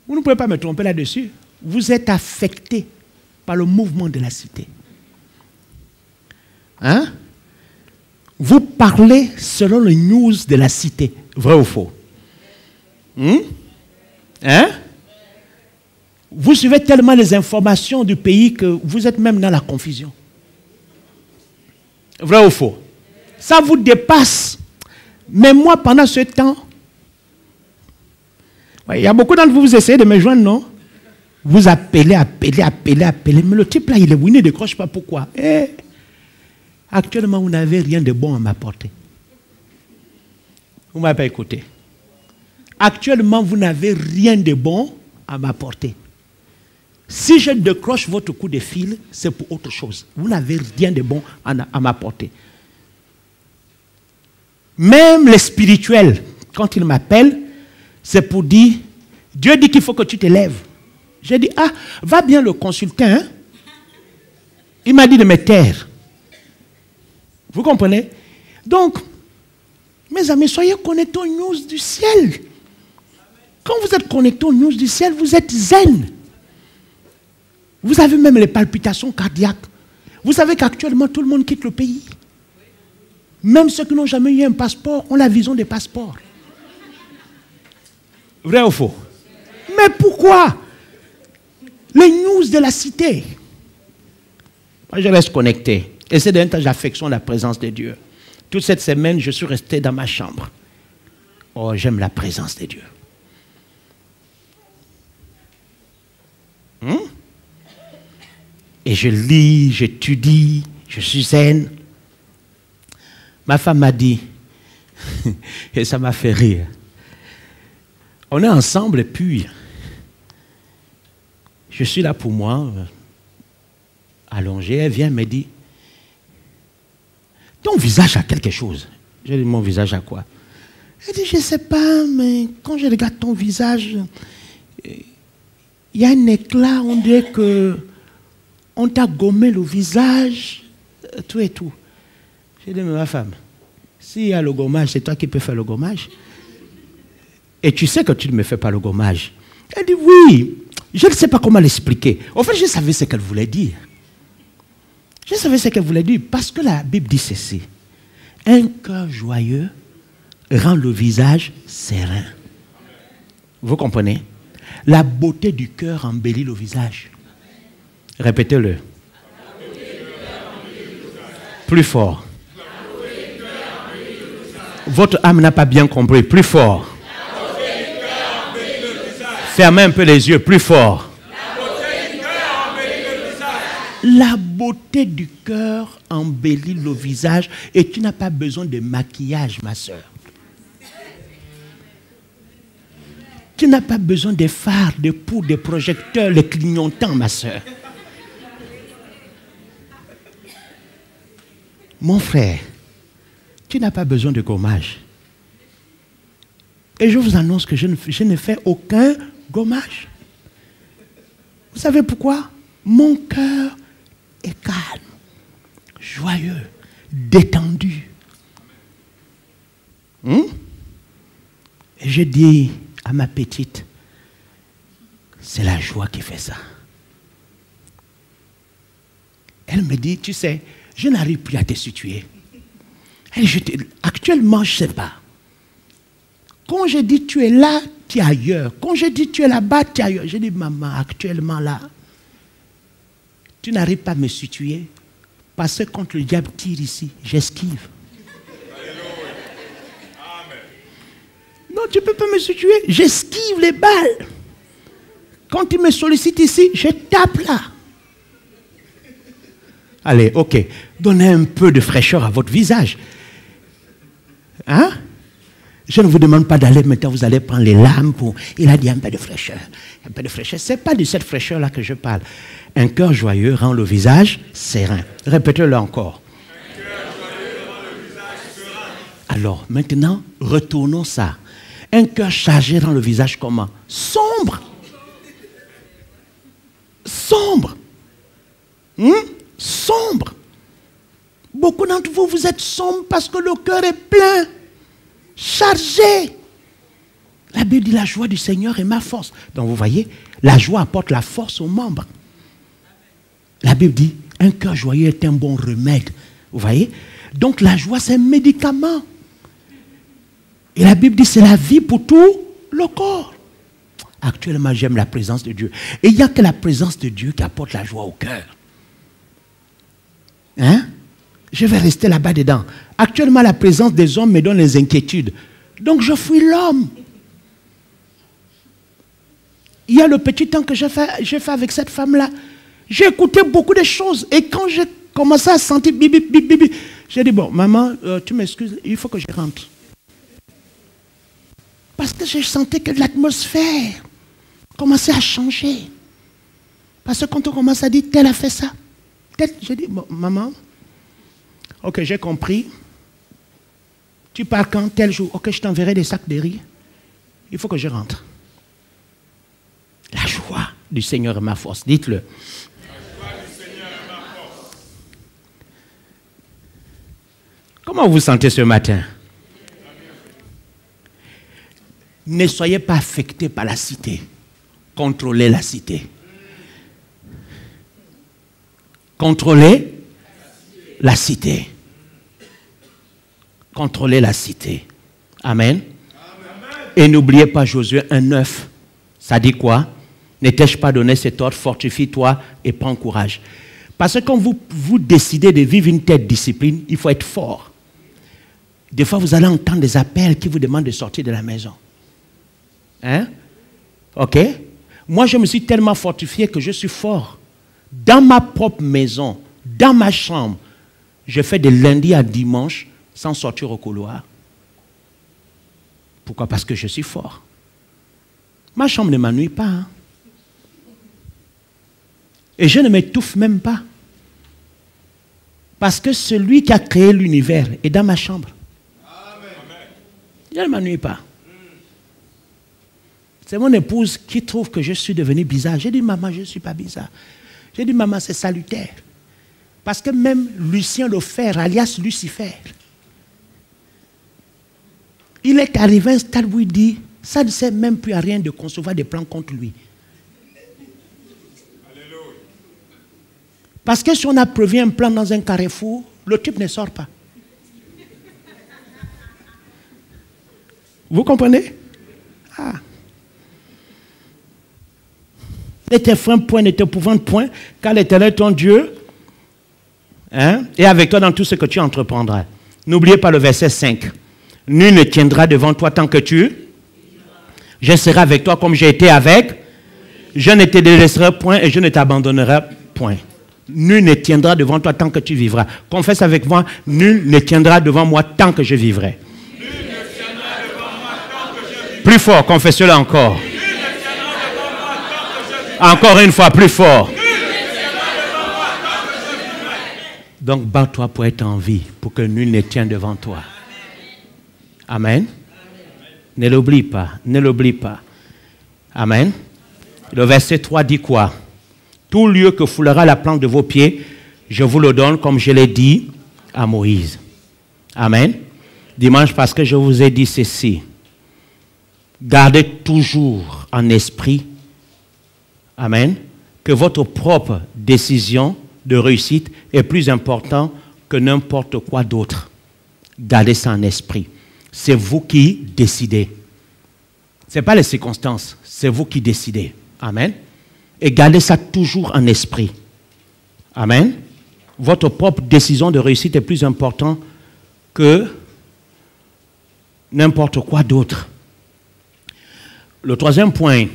Vous ne pouvez pas me tromper là-dessus. Vous êtes affecté par le mouvement de la cité. Hein? Vous parlez selon les news de la cité. Vrai ou faux? Hein? Vous suivez tellement les informations du pays que vous êtes même dans la confusion. Vrai ou faux? Ça vous dépasse. Mais moi, pendant ce temps, il y a beaucoup d'entre vous, vous essayez de me joindre, non? Vous appelez. Mais le type là, il ne décroche pas. Pourquoi? Actuellement, vous n'avez rien de bon à m'apporter. Vous ne m'avez pas écouté. Actuellement, vous n'avez rien de bon à m'apporter. Si je décroche votre coup de fil, c'est pour autre chose. Vous n'avez rien de bon à m'apporter. Même les spirituels, quand ils m'appellent, c'est pour dire, Dieu dit qu'il faut que tu te lèves. J'ai dit, va bien le consulter. Hein? Il m'a dit de me taire. Vous comprenez? Donc, mes amis, soyez connectés aux news du ciel. Quand vous êtes connectés aux news du ciel, vous êtes zen. Vous avez même les palpitations cardiaques. Vous savez qu'actuellement, tout le monde quitte le pays. Même ceux qui n'ont jamais eu un passeport ont la vision des passeports. Vrai ou faux? Mais pourquoi? Les news de la cité. Moi, je reste connecté. Et c'est d'un temps, j'affectionne la présence de Dieu. Toute cette semaine, je suis resté dans ma chambre. Oh, j'aime la présence de Dieu. Et je lis, j'étudie, je suis zen. Ma femme m'a dit, et ça m'a fait rire, on est ensemble et puis, je suis là pour moi, allongé, elle vient me dit, ton visage a quelque chose. J'ai dit, mon visage a quoi? Elle dit, je ne sais pas, mais quand je regarde ton visage, il y a un éclat, on dirait que on t'a gommé le visage, tout et tout. J'ai dit, mais ma femme, s'il y a le gommage, c'est toi qui peux faire le gommage. Et tu sais que tu ne me fais pas le gommage. Elle dit, oui, je ne sais pas comment l'expliquer. En fait, je savais ce qu'elle voulait dire. Je savais ce qu'elle voulait dire parce que la Bible dit ceci. Un cœur joyeux rend le visage serein. Vous comprenez? La beauté du cœur embellit le visage. Répétez-le. Plus fort. Votre âme n'a pas bien compris. Plus fort. Fermez un peu les yeux. Plus fort. La beauté du cœur embellit le visage et tu n'as pas besoin de maquillage, ma soeur. Tu n'as pas besoin de fards, de poudre, de projecteurs, de clignotants, ma soeur. Mon frère, tu n'as pas besoin de gommage. Et je vous annonce que je ne fais aucun gommage. Vous savez pourquoi? Mon cœur est calme, joyeux, détendu. Et je dis à ma petite, c'est la joie qui fait ça. Elle me dit, tu sais, je n'arrive plus à te situer. Actuellement, je ne sais pas. Quand je dis tu es là, tu es ailleurs. Quand je dis tu es là-bas, tu es ailleurs. Je dis, maman, actuellement là, tu n'arrives pas à me situer. Parce que quand le diable tire ici, j'esquive. Non, tu ne peux pas me situer. J'esquive les balles. Quand il me sollicite ici, je tape là. Allez, ok. Donnez un peu de fraîcheur à votre visage. Hein? Je ne vous demande pas d'aller maintenant, vous allez prendre les lames pour... Il a dit un peu de fraîcheur. Un peu de fraîcheur. Ce n'est pas de cette fraîcheur-là que je parle. Un cœur joyeux rend le visage serein. Répétez-le encore. Un cœur joyeux rend le visage serein. Alors, maintenant, retournons ça. Un cœur chargé rend le visage comment? Sombre. Sombre. Sombre. Beaucoup d'entre vous, vous êtes sombre parce que le cœur est plein. Chargé. La Bible dit la joie du Seigneur est ma force. Donc vous voyez, la joie apporte la force aux membres. La Bible dit un cœur joyeux est un bon remède. Vous voyez, Donc la joie, c'est un médicament. Et la Bible dit c'est la vie pour tout le corps. Actuellement, j'aime la présence de Dieu. Et il n'y a que la présence de Dieu qui apporte la joie au cœur. Hein? Je vais rester là-bas dedans. Actuellement, la présence des hommes me donne les inquiétudes. Donc je fuis l'homme. Il y a le petit temps que j'ai fait avec cette femme-là. J'ai écouté beaucoup de choses. Et quand j'ai commencé à sentir bibi, bibi, bibi, j'ai dit, bon, maman, tu m'excuses, il faut que je rentre. Parce que je sentais que l'atmosphère commençait à changer. Parce que quand on commence à dire, tel a fait ça. J'ai dit, bon, maman, ok, j'ai compris. Tu pars quand, tel jour. Ok, je t'enverrai des sacs de riz. Il faut que je rentre. La joie du Seigneur est ma force. Dites-le. La joie du Seigneur est ma force. Comment vous vous sentez ce matin? Ne soyez pas affectés par la cité. Contrôlez la cité. Contrôlez la cité. Contrôlez la cité. Amen. Et n'oubliez pas Josué 1,9. Ça dit quoi? Ne t'ai-je pas donné cet ordre? Fortifie-toi et prends courage. Parce que quand vous décidez de vivre une telle discipline, il faut être fort. Des fois, vous allez entendre des appels qui vous demandent de sortir de la maison. Hein? Ok? Moi, je me suis tellement fortifié que je suis fort. Dans ma propre maison, dans ma chambre, je fais de lundi à dimanche sans sortir au couloir. Pourquoi? Parce que je suis fort. Ma chambre ne m'ennuie pas. Hein? Et je ne m'étouffe même pas. Parce que celui qui a créé l'univers est dans ma chambre. Amen. Je ne m'ennuie pas. C'est mon épouse qui trouve que je suis devenu bizarre. J'ai dit, maman, je ne suis pas bizarre. J'ai dit, maman, c'est salutaire. Parce que même Lucien Lefer, alias Lucifer, il est arrivé à un stade où il dit, ça ne sert même plus à rien de concevoir des plans contre lui. Alléluia. Parce que si on a prévu un plan dans un carrefour, le type ne sort pas. Vous comprenez? Ah. Ne t'effraie point, ne t'épouvante point, car l'Éternel ton Dieu est avec toi dans tout ce que tu entreprendras. N'oubliez pas le verset 5. Nul ne tiendra devant toi tant que tu. Je serai avec toi comme j'ai été avec. Je ne te délaisserai point et je ne t'abandonnerai point. Nul ne tiendra devant toi tant que tu vivras. Confesse avec moi, nul ne tiendra devant moi tant que je vivrai. Nul ne tiendra devant moi tant que je vivrai. Plus fort, confesse-le encore. Nul ne tiendra devant moi tant que je vivrai. Encore une fois, plus fort. Nul ne tiendra devant moi tant que je vivrai. Donc, bats-toi pour être en vie, pour que nul ne tienne devant toi. Amen. Ne l'oublie pas, ne l'oublie pas. Amen. Le verset 3 dit quoi? Tout lieu que foulera la plante de vos pieds, je vous le donne comme je l'ai dit à Moïse. Amen. Dimanche, parce que je vous ai dit ceci. Gardez toujours en esprit, amen, que votre propre décision de réussite est plus importante que n'importe quoi d'autre. Gardez ça en esprit. C'est vous qui décidez. Ce n'est pas les circonstances, c'est vous qui décidez. Amen. Et gardez ça toujours en esprit. Amen. Votre propre décision de réussite est plus importante que n'importe quoi d'autre. Le troisième point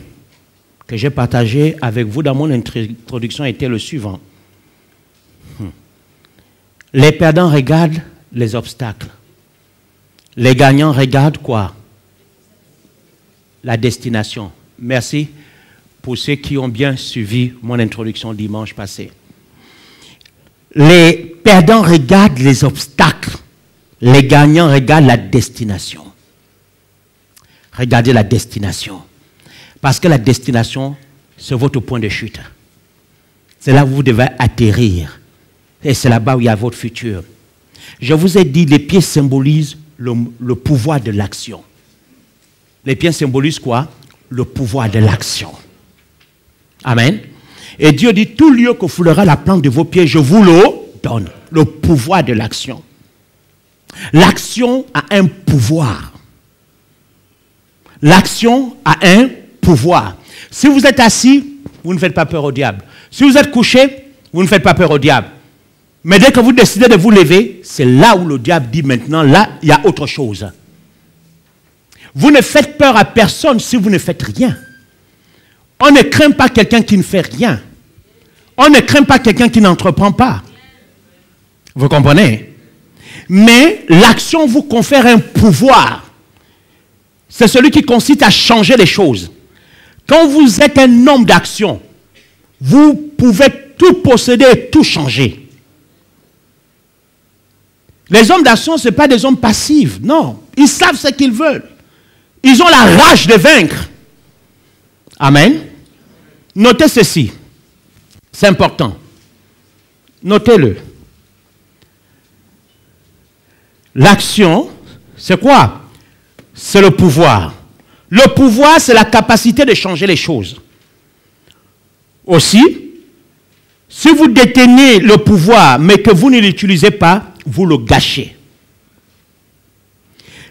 que j'ai partagé avec vous dans mon introduction était le suivant. Les perdants regardent les obstacles. Les gagnants regardent quoi? La destination. Merci pour ceux qui ont bien suivi mon introduction dimanche passé. Les perdants regardent les obstacles. Les gagnants regardent la destination. Regardez la destination. Parce que la destination, c'est votre point de chute. C'est là où vous devez atterrir. Et c'est là-bas où il y a votre futur. Je vous ai dit, les pieds symbolisent le pouvoir de l'action. Les pieds symbolisent quoi? Le pouvoir de l'action. Amen. Et Dieu dit, tout lieu que foulera la plante de vos pieds, je vous le donne. Le pouvoir de l'action. L'action a un pouvoir. L'action a un pouvoir. Si vous êtes assis, vous ne faites pas peur au diable. Si vous êtes couché, vous ne faites pas peur au diable. Mais dès que vous décidez de vous lever, c'est là où le diable dit maintenant, là, il y a autre chose. Vous ne faites peur à personne si vous ne faites rien. On ne craint pas quelqu'un qui ne fait rien. On ne craint pas quelqu'un qui n'entreprend pas. Vous comprenez? Mais l'action vous confère un pouvoir. C'est celui qui consiste à changer les choses. Quand vous êtes un homme d'action, vous pouvez tout posséder et tout changer. Les hommes d'action, ce ne sont pas des hommes passifs. Non, ils savent ce qu'ils veulent. Ils ont la rage de vaincre. Amen. Notez ceci. C'est important. Notez-le. L'action, c'est quoi? C'est le pouvoir. Le pouvoir, c'est la capacité de changer les choses. Aussi, si vous détenez le pouvoir, mais que vous ne l'utilisez pas, vous le gâchez.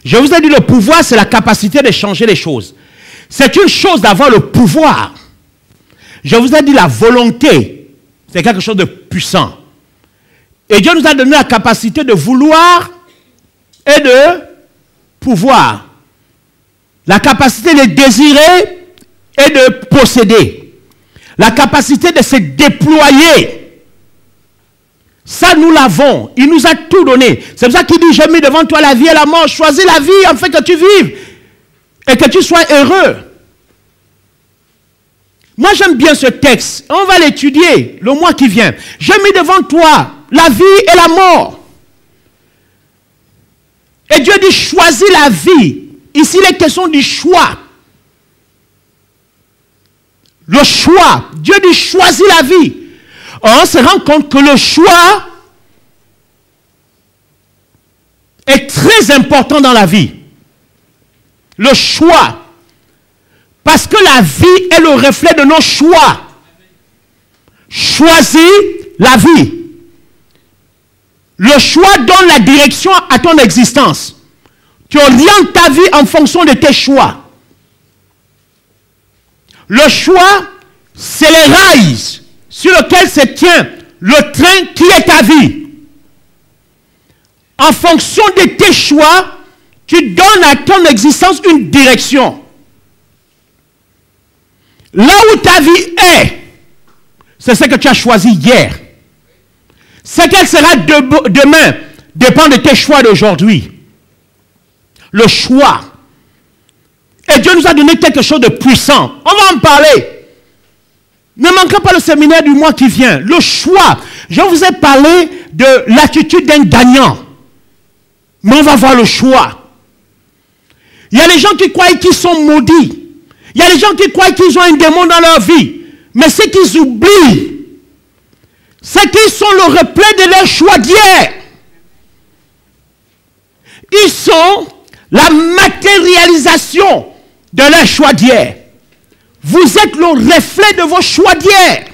Je vous ai dit, le pouvoir, c'est la capacité de changer les choses. C'est une chose d'avoir le pouvoir. Je vous ai dit, la volonté, c'est quelque chose de puissant. Et Dieu nous a donné la capacité de vouloir et de pouvoir. La capacité de désirer et de posséder. La capacité de se déployer. Ça, nous l'avons. Il nous a tout donné. C'est pour ça qu'il dit, j'ai mis devant toi la vie et la mort. Choisis la vie afin que tu vives. Et que tu sois heureux. Moi, j'aime bien ce texte. On va l'étudier le mois qui vient. J'ai mis devant toi la vie et la mort. Et Dieu dit, choisis la vie. Ici, il est question du choix. Le choix. Dieu dit, choisis la vie. On se rend compte que le choix est très important dans la vie. Le choix. Parce que la vie est le reflet de nos choix. Choisis la vie. Le choix donne la direction à ton existence. Tu orientes ta vie en fonction de tes choix. Le choix, c'est les rails sur lesquels se tient le train qui est ta vie. En fonction de tes choix, tu donnes à ton existence une direction. Là où ta vie est, c'est ce que tu as choisi hier. Ce qu'elle sera demain dépend de tes choix d'aujourd'hui. Le choix. Et Dieu nous a donné quelque chose de puissant. On va en parler. Ne manquez pas le séminaire du mois qui vient. Le choix. Je vous ai parlé de l'attitude d'un gagnant. Mais on va voir le choix. Il y a des gens qui croient qu'ils sont maudits. Il y a des gens qui croient qu'ils ont un démon dans leur vie. Mais ce qu'ils oublient, c'est qu'ils sont le reflet de leur choix d'hier. Ils sont la matérialisation de leur choix d'hier. Vous êtes le reflet de vos choix d'hier.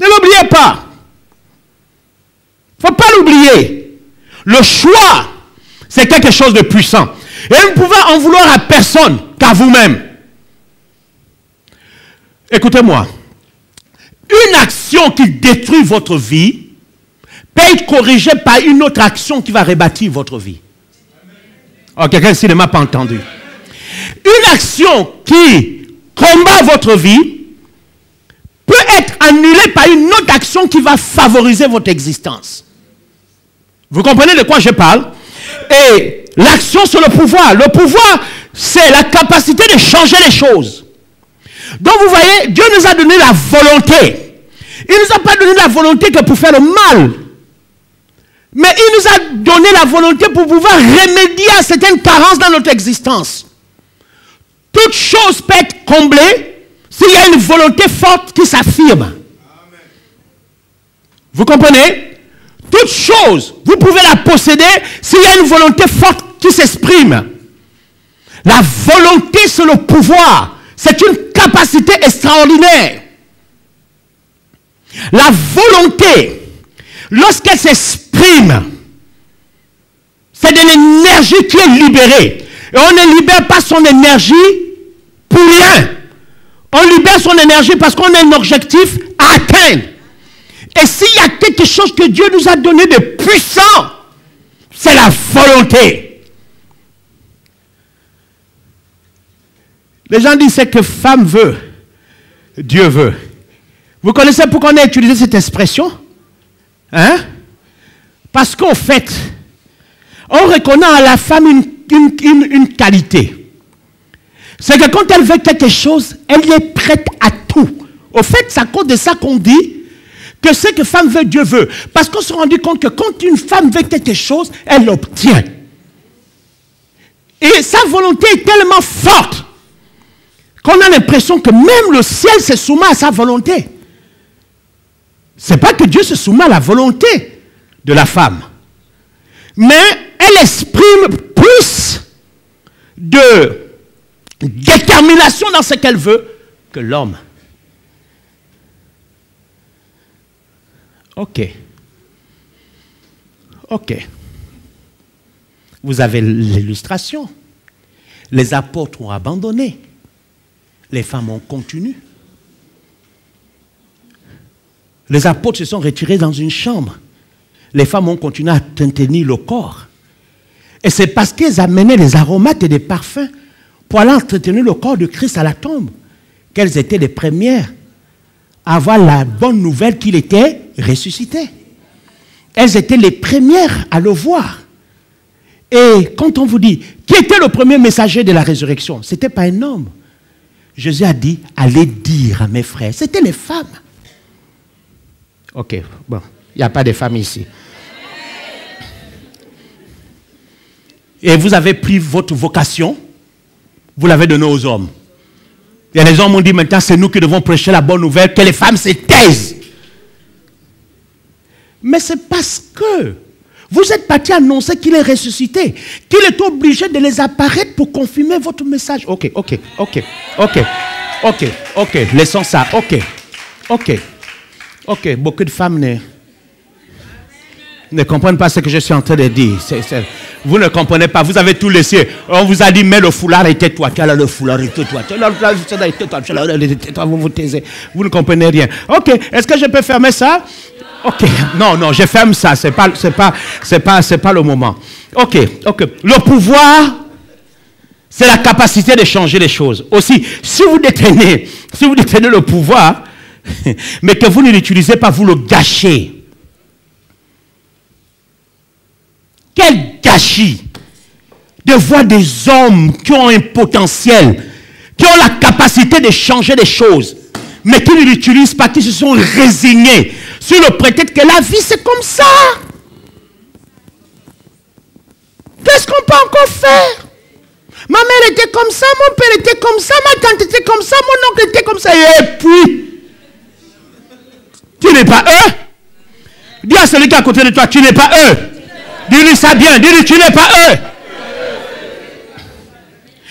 Ne l'oubliez pas. Il ne faut pas l'oublier. Le choix, c'est quelque chose de puissant. Et vous ne pouvez en vouloir à personne qu'à vous-même. Écoutez-moi. Une action qui détruit votre vie peut être corrigée par une autre action qui va rebâtir votre vie. Oh, quelqu'un ici ne m'a pas entendu. Une action qui combat votre vie peut être annulée par une autre action qui va favoriser votre existence. Vous comprenez de quoi je parle? Et l'action, c'est le pouvoir. Le pouvoir, c'est la capacité de changer les choses. Donc vous voyez, Dieu nous a donné la volonté. Il ne nous a pas donné la volonté que pour faire le mal. Mais il nous a donné la volonté pour pouvoir remédier à certaines carences dans notre existence. Toute chose peut être comblée s'il y a une volonté forte qui s'affirme. Vous comprenez? Toute chose, vous pouvez la posséder s'il y a une volonté forte qui s'exprime. La volonté, c'est le pouvoir. C'est une capacité extraordinaire. La volonté, lorsqu'elle s'exprime, C'est de l'énergie qui est libérée. Et on ne libère pas son énergie pour rien. On libère son énergie parce qu'on a un objectif à atteindre. Et s'il y a quelque chose que Dieu nous a donné de puissant, c'est la volonté. Les gens disent c'est que femme veut, Dieu veut. Vous connaissez pourquoi on a utilisé cette expression? Hein? Parce qu'en fait, on reconnaît à la femme une qualité. C'est que quand elle veut quelque chose, elle est prête à tout. Au fait, c'est à cause de ça qu'on dit que ce que femme veut, Dieu veut. Parce qu'on s'est rendu compte que quand une femme veut quelque chose, elle l'obtient. Et sa volonté est tellement forte qu'on a l'impression que même le ciel se soumet à sa volonté. Ce n'est pas que Dieu se soumet à la volonté de la femme. Mais elle exprime plus de détermination dans ce qu'elle veut que l'homme. Ok. Vous avez l'illustration. Les apôtres ont abandonné. Les femmes ont continué. Les apôtres se sont retirés dans une chambre. Les femmes ont continué à tenir le corps. Et c'est parce qu'elles amenaient des aromates et des parfums pour aller entretenir le corps de Christ à la tombe qu'elles étaient les premières à avoir la bonne nouvelle qu'il était ressuscité. Elles étaient les premières à le voir. Et quand on vous dit, qui était le premier messager de la résurrection? Ce n'était pas un homme. Jésus a dit, allez dire à mes frères. C'était les femmes. Ok, bon, il n'y a pas de femmes ici. Et vous avez pris votre vocation, vous l'avez donnée aux hommes. Et les hommes ont dit, maintenant c'est nous qui devons prêcher la bonne nouvelle, que les femmes se taisent. Mais c'est parce que vous êtes partis annoncer qu'il est ressuscité, qu'il est obligé de les apparaître pour confirmer votre message. Ok, laissons ça, ok, beaucoup de femmes ne comprennent pas ce que je suis en train de dire. Vous ne comprenez pas, vous avez tout laissé. On vous a dit, mets le foulard et tais-toi. Tu as le foulard et tais-toi. Vous vous taisez. Vous ne comprenez rien. Ok, est-ce que je peux fermer ça? Ok, non, je ferme ça. C'est pas le moment. Ok. Le pouvoir, c'est la capacité de changer les choses. Aussi, si vous détenez le pouvoir, mais que vous ne l'utilisez pas, vous le gâchez. Quel gâchis de voir des hommes qui ont un potentiel, qui ont la capacité de changer les choses, mais qui ne l'utilisent pas, qui se sont résignés sur le prétexte que la vie c'est comme ça. Qu'est-ce qu'on peut encore faire? Ma mère était comme ça, mon père était comme ça, ma tante était comme ça, mon oncle était comme ça, et puis tu n'es pas eux. Dis à celui qui est à côté de toi, tu n'es pas eux. Dis-lui ça bien, dis-lui tu n'es pas eux.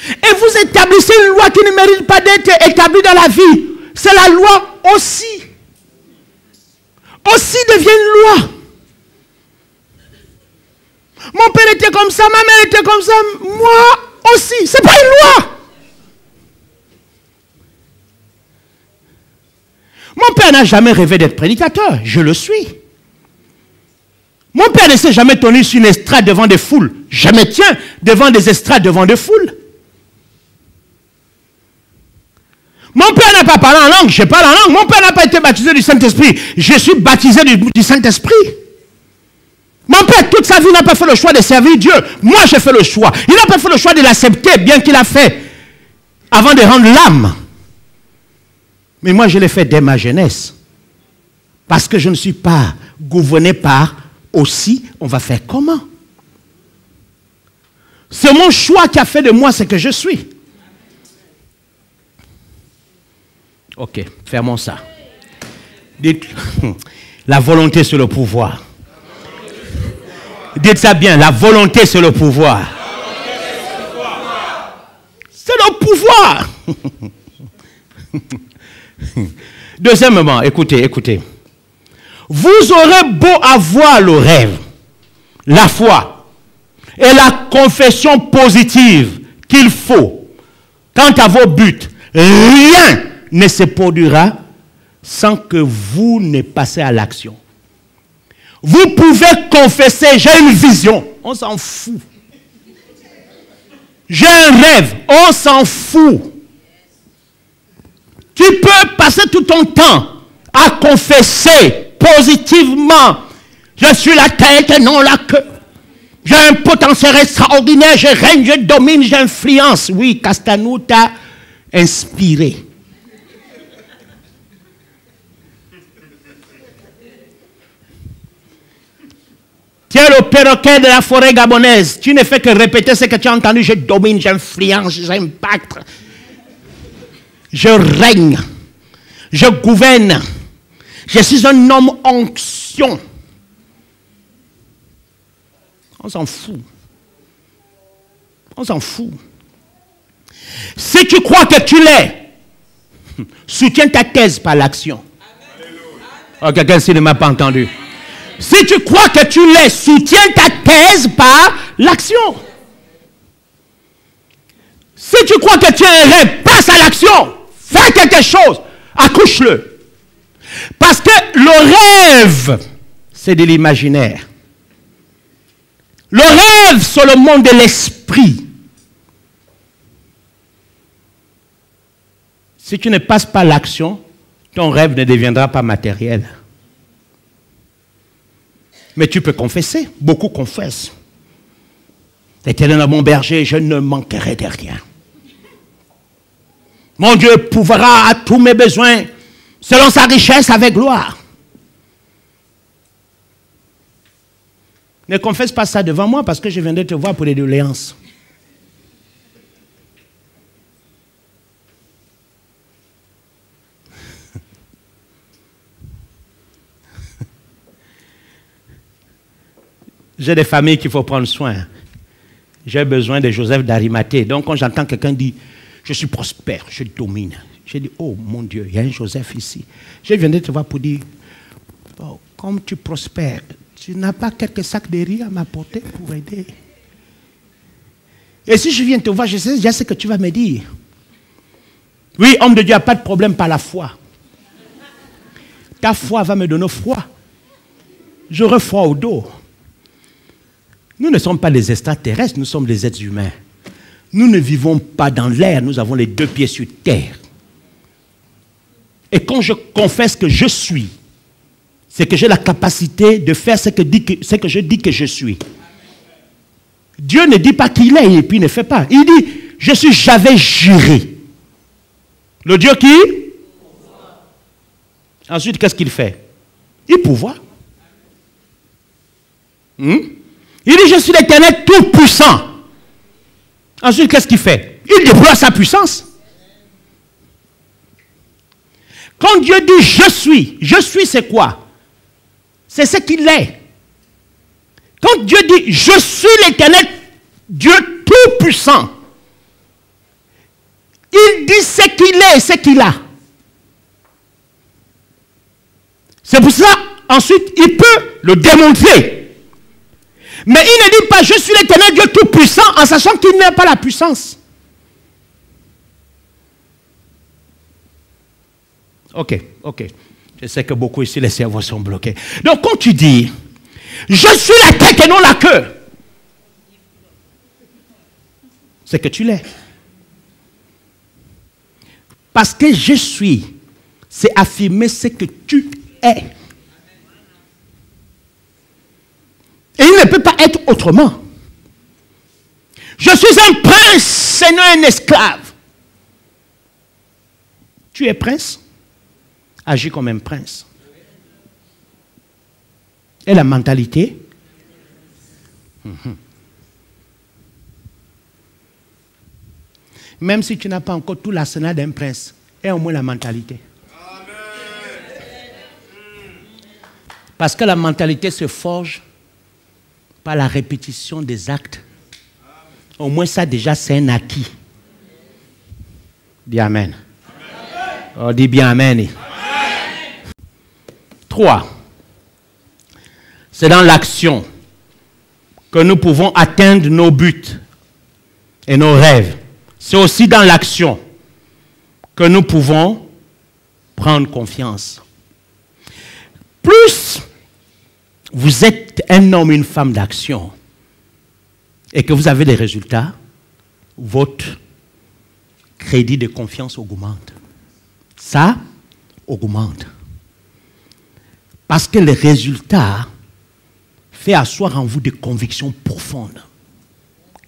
Et vous établissez une loi qui ne mérite pas d'être établie dans la vie. C'est la loi aussi. Aussi devient une loi. Mon père était comme ça, ma mère était comme ça, moi aussi. C'est pas une loi. Mon père n'a jamais rêvé d'être prédicateur. Je le suis. Mon père ne s'est jamais tenu sur une estrade devant des foules. Je me tiens devant des estrades devant des foules. Mon père n'a pas parlé en langue, je parle en langue. Mon père n'a pas été baptisé du Saint-Esprit, je suis baptisé du Saint-Esprit. Mon père, toute sa vie, n'a pas fait le choix de servir Dieu. Moi, j'ai fait le choix. Il n'a pas fait le choix de l'accepter, bien qu'il a fait, avant de rendre l'âme. Mais moi, je l'ai fait dès ma jeunesse. Parce que je ne suis pas gouverné par aussi, on va faire comment? C'est mon choix qui a fait de moi ce que je suis. Ok, fermons ça. Dites, la volonté c'est le pouvoir. Dites ça bien, la volonté c'est le pouvoir. C'est le pouvoir. Deuxièmement, écoutez. Vous aurez beau avoir le rêve, la foi, et la confession positive qu'il faut quant à vos buts, rien ne se produira sans que vous ne passiez à l'action. Vous pouvez confesser, j'ai une vision, on s'en fout. J'ai un rêve, on s'en fout. Tu peux passer tout ton temps à confesser positivement. Je suis la tête et non la queue. J'ai un potentiel extraordinaire, je règne, je domine, j'influence. Oui, Castanou t'a inspiré. Tu es le perroquet de la forêt gabonaise. Tu ne fais que répéter ce que tu as entendu. Je domine, j'influence, j'impacte. Je règne. Je gouverne. Je suis un homme onction. On s'en fout. On s'en fout. Si tu crois que tu l'es, soutiens ta thèse par l'action. Oh, quelqu'un s'il ne m'a pas entendu. Si tu crois que tu l'es, soutiens ta thèse par l'action. Si tu crois que tu es un rêve, passe à l'action. Fais quelque chose. Accouche-le. Parce que le rêve, c'est de l'imaginaire. Le rêve, c'est le monde de l'esprit. Si tu ne passes pas l'action, ton rêve ne deviendra pas matériel. Mais tu peux confesser. Beaucoup confessent. L'Éternel est mon berger, je ne manquerai de rien. Mon Dieu pourvoira à tous mes besoins selon sa richesse avec gloire. Ne confesse pas ça devant moi parce que je viendrai te voir pour les doléances. J'ai des familles qu'il faut prendre soin. J'ai besoin de Joseph d'Arimathée. Donc quand j'entends quelqu'un dire, je suis prospère, je domine. J'ai dit, oh mon Dieu, il y a un Joseph ici. Je viendrai te voir pour dire, oh, comme tu prospères, tu n'as pas quelques sacs de riz à m'apporter pour aider. Et si je viens te voir, je sais déjà ce que tu vas me dire. Oui, homme de Dieu, il n'y a pas de problème par la foi. Ta foi va me donner froid. J'aurai froid au dos. Nous ne sommes pas des extraterrestres, nous sommes des êtres humains. Nous ne vivons pas dans l'air, nous avons les deux pieds sur terre. Et quand je confesse que je suis, c'est que j'ai la capacité de faire ce que je dis que je suis. Dieu ne dit pas qu'il est et puis ne fait pas. Il dit, je suis, j'avais juré. Le Dieu qui? Ensuite, qu'est-ce qu'il fait? Il pourvoit. Il dit, je suis l'Éternel tout-puissant. Ensuite, qu'est-ce qu'il fait? Il déploie sa puissance. Quand Dieu dit je suis c'est quoi? C'est ce qu'il est. Quand Dieu dit je suis l'Éternel, Dieu tout-puissant, il dit ce qu'il est et ce qu'il a. C'est pour ça, ensuite, il peut le démontrer. Mais il ne dit pas, je suis l'Éternel Dieu tout-puissant, en sachant qu'il n'a pas la puissance. Ok. Je sais que beaucoup ici, les cerveaux sont bloqués. Donc, quand tu dis, je suis la tête et non la queue, c'est que tu l'es. Parce que je suis, c'est affirmer ce que tu es. Et il ne peut pas être autrement. Je suis un prince et non un esclave. Tu es prince, agis comme un prince. Et la mentalité? Même si tu n'as pas encore tout l'arsenal d'un prince, aie au moins la mentalité. Parce que la mentalité se forge par la répétition des actes. Au moins ça déjà c'est un acquis. Dis amen. Oh, dis bien amen. 3. C'est dans l'action que nous pouvons atteindre nos buts et nos rêves. C'est aussi dans l'action que nous pouvons prendre confiance. Plus vous êtes un homme, une femme d'action et que vous avez des résultats, votre crédit de confiance augmente. Ça augmente. Parce que les résultats font asseoir en vous des convictions profondes.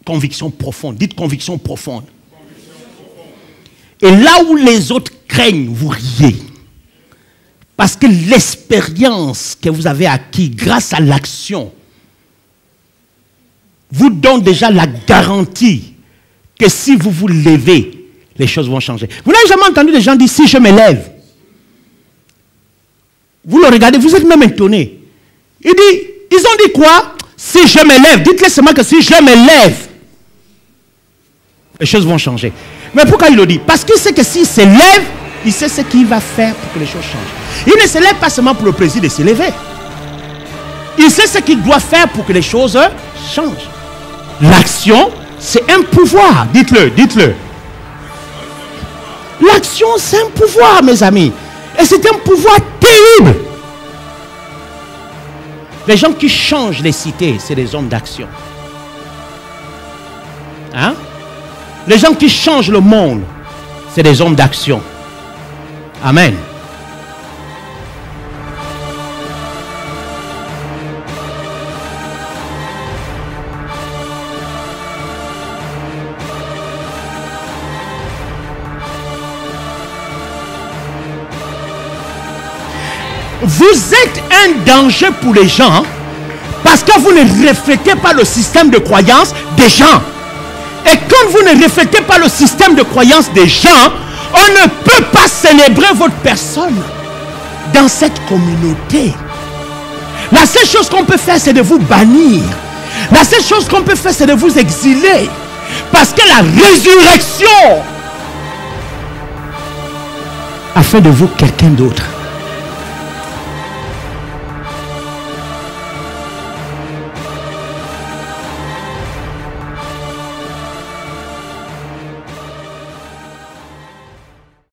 Convictions profondes. Dites convictions profondes. Et là où les autres craignent, vous riez. Parce que l'expérience que vous avez acquise grâce à l'action vous donne déjà la garantie que si vous vous levez, les choses vont changer. Vous n'avez jamais entendu des gens dire si je me lève. Vous le regardez, vous êtes même étonné. Ils ont dit quoi? Si je me lève, dites-le seulement que si je me lève, les choses vont changer. Mais pourquoi il le dit? Parce qu'il sait que s'il se lève, il sait ce qu'il va faire pour que les choses changent. Il ne se lève pas seulement pour le plaisir de se lever. Il sait ce qu'il doit faire pour que les choses changent. L'action, c'est un pouvoir. Dites-le, dites-le. L'action, c'est un pouvoir, mes amis. Et c'est un pouvoir terrible. Les gens qui changent les cités, c'est des hommes d'action. Hein? Les gens qui changent le monde, c'est des hommes d'action. Amen. Vous êtes un danger pour les gens parce que vous ne reflétez pas le système de croyance des gens. Et quand vous ne reflétez pas le système de croyance des gens, on ne peut pas célébrer votre personne dans cette communauté. La seule chose qu'on peut faire, c'est de vous bannir. La seule chose qu'on peut faire, c'est de vous exiler. Parce que la résurrection a fait de vous quelqu'un d'autre.